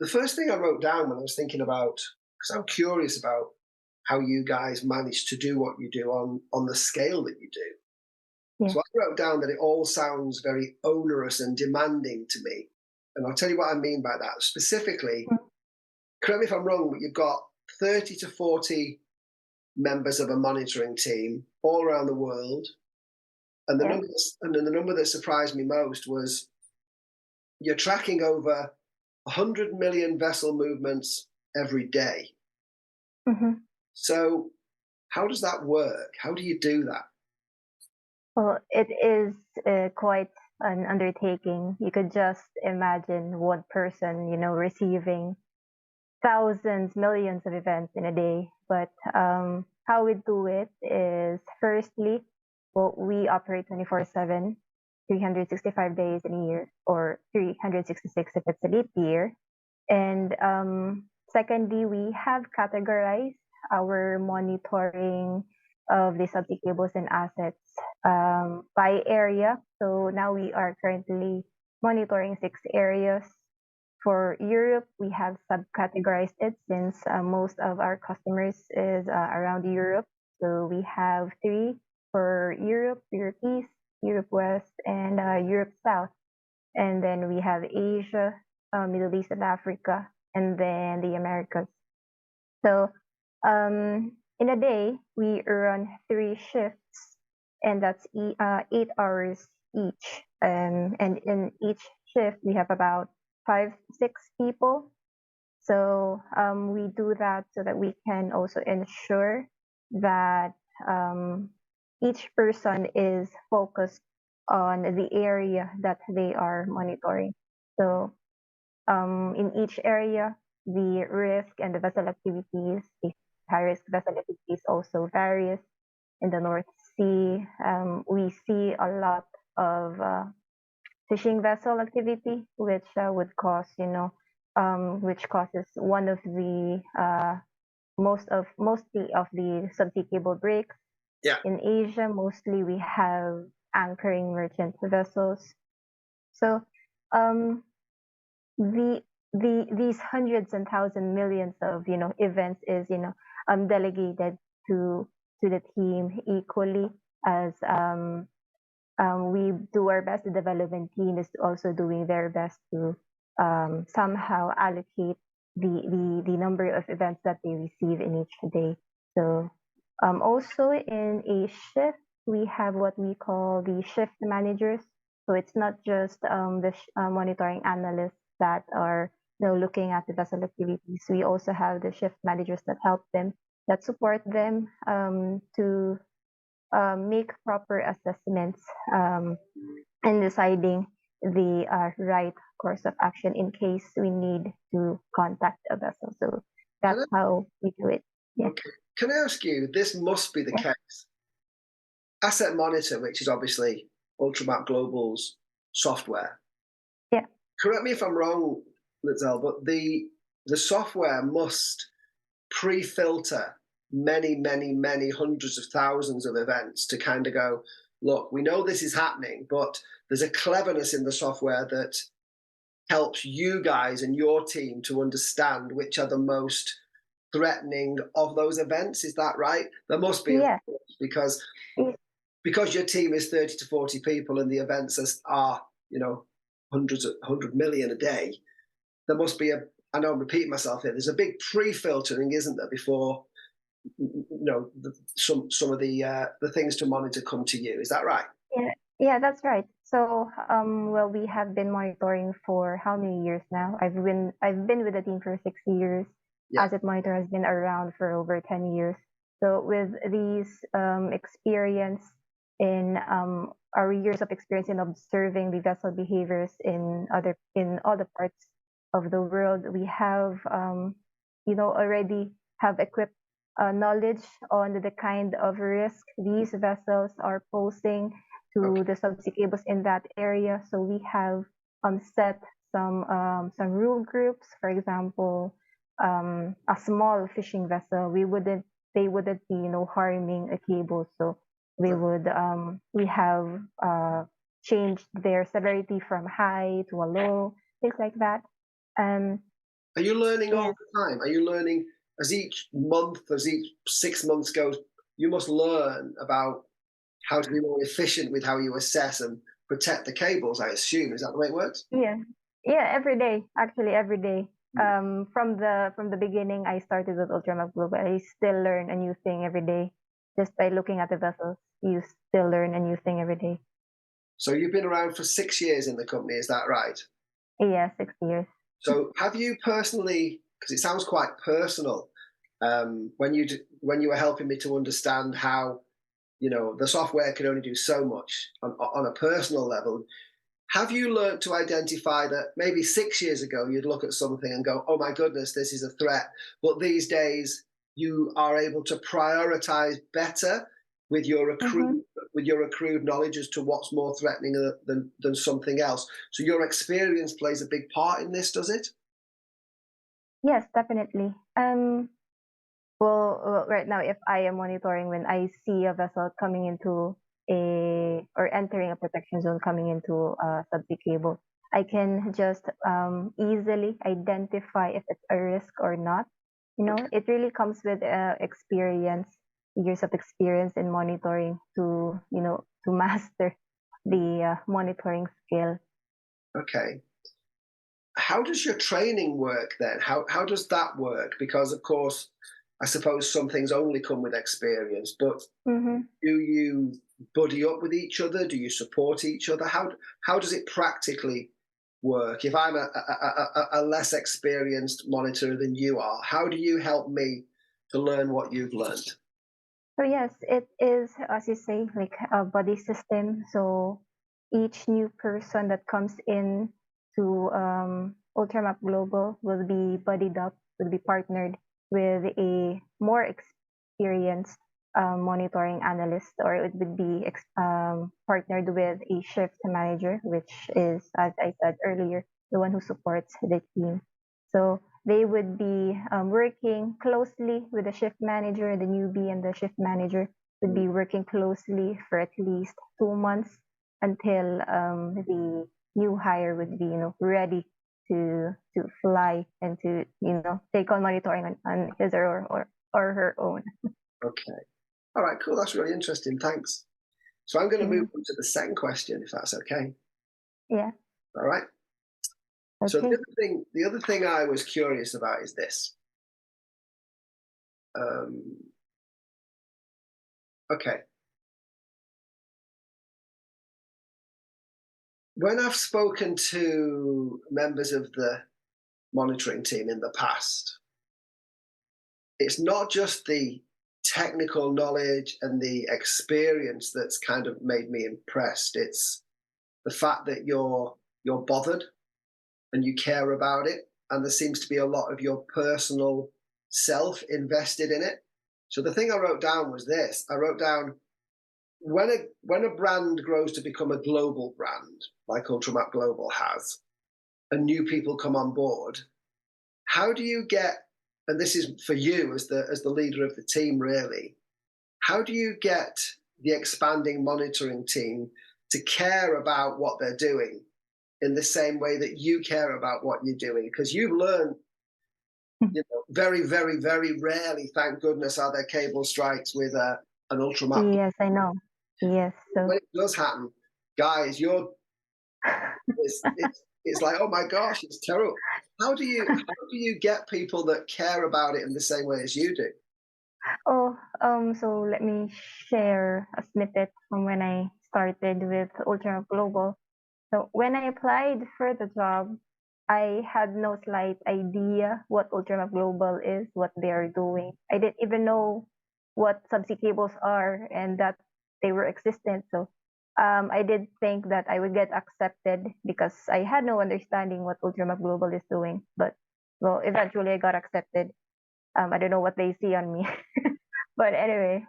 the first thing I wrote down when I was thinking about, because I'm curious about how you guys manage to do what you do on the scale that you do. Yeah. So I wrote down that it all sounds very onerous and demanding to me. And I'll tell you what I mean by that. Specifically, correct me if I'm wrong, but you've got 30 to 40 members of a monitoring team all around the world. And the, Yeah. the number that surprised me most was you're tracking over 100 million vessel movements every day. So how does that work? How do you do that? Well, it is quite an undertaking. You could just imagine one person, receiving thousands, millions of events in a day. But how we do it is, firstly, well, we operate 24/7, 365 days in a year, or 366 if it's a leap year. And secondly, we have categorized our monitoring of the subsea cables and assets by area. So now we are currently monitoring 6 areas. For Europe, we have subcategorized it since most of our customers is around Europe. So we have 3 for Europe, Europe East, Europe West, and Europe South. And then we have Asia, Middle East and Africa, and then the Americas. So in a day, we run 3 shifts, and that's 8 hours each. And in each shift, we have about 5, 6 people. So we do that so that we can also ensure that each person is focused on the area that they are monitoring. So in each area, the risk and the vessel activities, the high-risk vessel activities also varies. In the North Sea, we see a lot of fishing vessel activity, which would cause, which causes one of the mostly of the subsea cable breaks. Yeah. In Asia, mostly we have anchoring merchant vessels. So these hundreds and thousands millions of events is delegated to the team equally, as we do our best. The development team is also doing their best to somehow allocate the number of events that they receive in each day. So also in a shift, we have what we call the shift managers. So it's not just the monitoring analysts that are looking at the vessel activities. We also have the shift managers that help them, that support them to make proper assessments and deciding the right course of action in case we need to contact a vessel. So that's how we do it. Yeah. Okay. Can I ask you, this must be the case. Asset Monitor, which is obviously UltramapGlobal's software. Yeah. Correct me if I'm wrong, Liezl, but the software must pre-filter many, many, many hundreds of thousands of events to kind of go, look, we know this is happening, but there's a cleverness in the software that helps you guys and your team to understand which are the most threatening of those events. Is that right? There must be, Yeah. because your team is 30 to 40 people and the events are 100 million a day. There must be I know I'm repeating myself here, there's a big pre-filtering, isn't there, before some of the things to monitor come to you. Is that right? Yeah, that's right. So well, we have been monitoring for how many years now? I've been with the team for 6 years. Yeah. Asset Monitor has been around for over 10 years. So with these experience in our years of experience in observing the vessel behaviors in other parts of the world, we have already have equipped knowledge on the kind of risk these vessels are posing to the subsea cables in that area. So we have set some rule groups. For example, a small fishing vessel, they wouldn't be harming a cable. So we have changed their severity from high to a low, things like that. Are you learning all Yes. the time? Are you learning as each month, as each 6 months goes? You must learn about how to be more efficient with how you assess and protect the cables, I assume. Is that the way it works? Yeah. Yeah, every day. Actually, every day. From the beginning, I started with Ultramap Global. I still learn a new thing every day. Just by looking at the vessels, you still learn a new thing every day. So you've been around for 6 years in the company, is that right? Yeah, 6 years. So have you personally, because it sounds quite personal, when you were helping me to understand how the software can only do so much on a personal level. Have you learned to identify that maybe 6 years ago you'd look at something and go, oh my goodness, this is a threat, but these days you are able to prioritize better with your Mm-hmm. accrued knowledge as to what's more threatening than something else. So your experience plays a big part in this, does it? Yes, definitely. Well, right now, if I am monitoring when I see a vessel coming into a or entering a protection zone coming into a subsea cable, I can just easily identify if it's a risk or not. Okay. It really comes with experience, years of experience in monitoring to master the monitoring skill. Okay. How does your training work then? How does that work? Because of course, I suppose some things only come with experience, but Mm-hmm. do you buddy up with each other? Do you support each other? How does it practically work? If I'm a less experienced monitor than you are, how do you help me to learn what you've learned? So yes, it is, as you say, like a buddy system. So each new person that comes in to Ultramap Global will be buddied up, will be partnered with a more experienced monitoring analyst, or it would be partnered with a shift manager, which is, as I said earlier, the one who supports the team. So they would be working closely with the shift manager, the newbie and the shift manager would be working closely for at least 2 months until the new hire would be, ready to fly and to, take on monitoring on his or her own. Okay. All right, cool. That's really interesting. Thanks. So I'm going to move Mhm. on to the second question, if that's okay. Yeah. All right. So Okay. the other thing I was curious about is this. Um, okay. When I've spoken to members of the monitoring team in the past, it's not just the technical knowledge and the experience that's kind of made me impressed. It's the fact that you're bothered and you care about it, and there seems to be a lot of your personal self invested in it. So the thing I wrote down was this. I wrote down when a brand grows to become a global brand, like Ultramap Global has, and new people come on board, how do you get, and this is for you as the leader of the team really, how do you get the expanding monitoring team to care about what they're doing in the same way that you care about what you're doing? Because you've learned, very, very, very rarely, thank goodness, are there cable strikes with an Ultramap. Yes, I know. Yes. So When it does happen, guys, it's like, oh my gosh, it's terrible. How do you get people that care about it in the same way as you do? so let me share a snippet from when I started with Ultra Global. So when I applied for the job, I had no slight idea what Ultramap Global is, what they are doing. I didn't even know what subsea cables are and that they were existent. So I did think that I would get accepted because I had no understanding what Ultramap Global is doing. But well, eventually I got accepted. I don't know what they see on me. But anyway,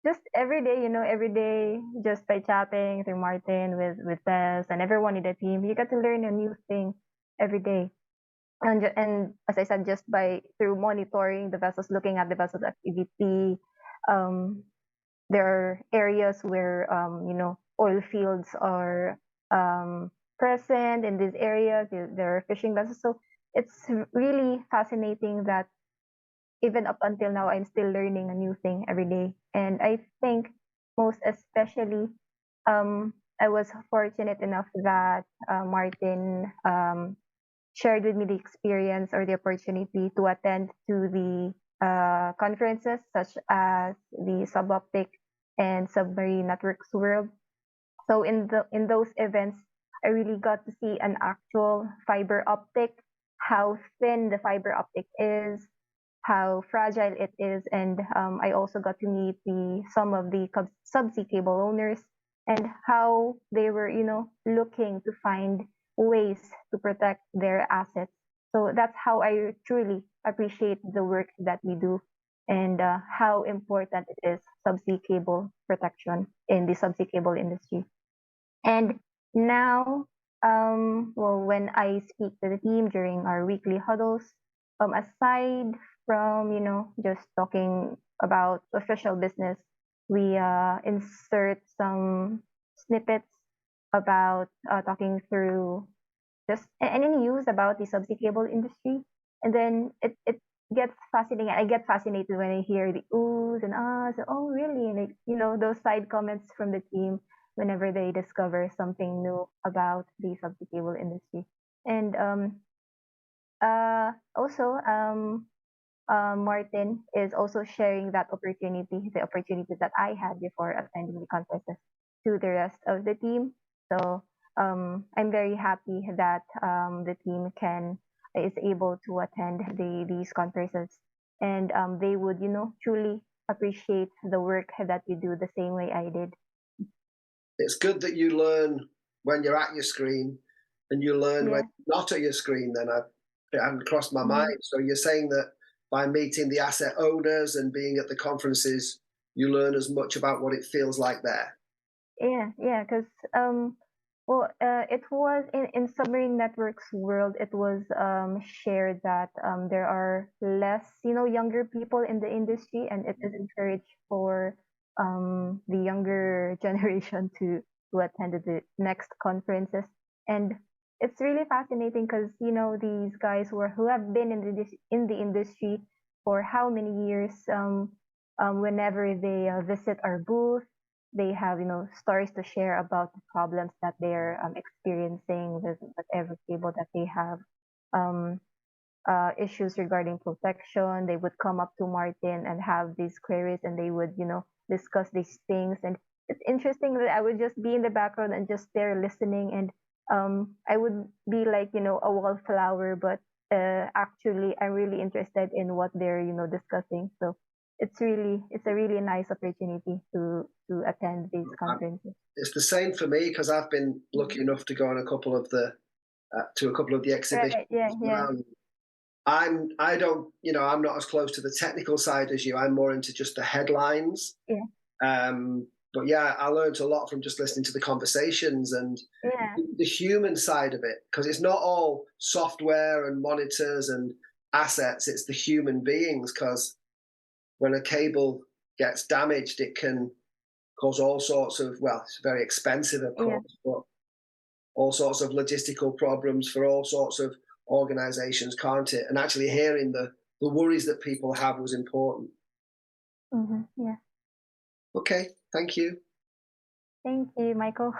just every day, just by chatting through Martin with Tess and everyone in the team, you get to learn a new thing every day. And as I said, just by through monitoring the vessels, looking at the vessels activity, um, there are areas where oil fields are present in these areas. There are fishing vessels, so it's really fascinating that even up until now, I'm still learning a new thing every day. And I think most especially, I was fortunate enough that Martin shared with me the experience or the opportunity to attend to the conferences such as the Suboptic and Submarine Networks World. So in those events, I really got to see an actual fiber optic, how thin the fiber optic is, how fragile it is, and I also got to meet some of the subsea cable owners and how they were, looking to find ways to protect their assets. So that's how I truly appreciate the work that we do and how important it is subsea cable protection in the subsea cable industry. And now, well, when I speak to the team during our weekly huddles, aside from, just talking about official business, we insert some snippets about talking through just any news about the subsea cable industry. And then it gets fascinating. I get fascinated when I hear the oohs and ahs. Oh, really? And those side comments from the team whenever they discover something new about the subsea cable industry. And also, Martin is also sharing that opportunity, the opportunity that I had before attending the conferences to the rest of the team. So I'm very happy that the team is able to attend these conferences, and they would truly appreciate the work that we do the same way I did. It's good that you learn when you're at your screen, and you learn Yeah. when you're not at your screen. Then it hadn't crossed my mind. So you're saying that by meeting the asset owners and being at the conferences, you learn as much about what it feels like there. Yeah, because it was in submarine networks world. It was shared that there are less, younger people in the industry, and it is encouraged for the younger generation to attend the next conferences. And it's really fascinating because these guys who have been in the industry for how many years. Whenever they visit our booth, they have stories to share about the problems that they're experiencing with whatever cable that they have, um, issues regarding protection. They would come up to Martin and have these queries, and they would discuss these things. And it's interesting that I would just be in the background and just there listening, and I would be like a wallflower, but actually I'm really interested in what they're discussing. So it's a really nice opportunity to attend these conferences. It's the same for me because I've been lucky enough to go on a couple of the exhibitions. Right, yeah. I don't, I'm not as close to the technical side as you. I'm more into just the headlines. Yeah. But yeah, I learned a lot from just listening to the conversations and the human side of it, because it's not all software and monitors and assets. It's the human beings, because when a cable gets damaged, it can cause all sorts of, well, it's very expensive, of course, but all sorts of logistical problems for all sorts of organizations, can't it? And actually hearing the worries that people have was important. Yeah. Okay, thank you. Thank you, Mychael.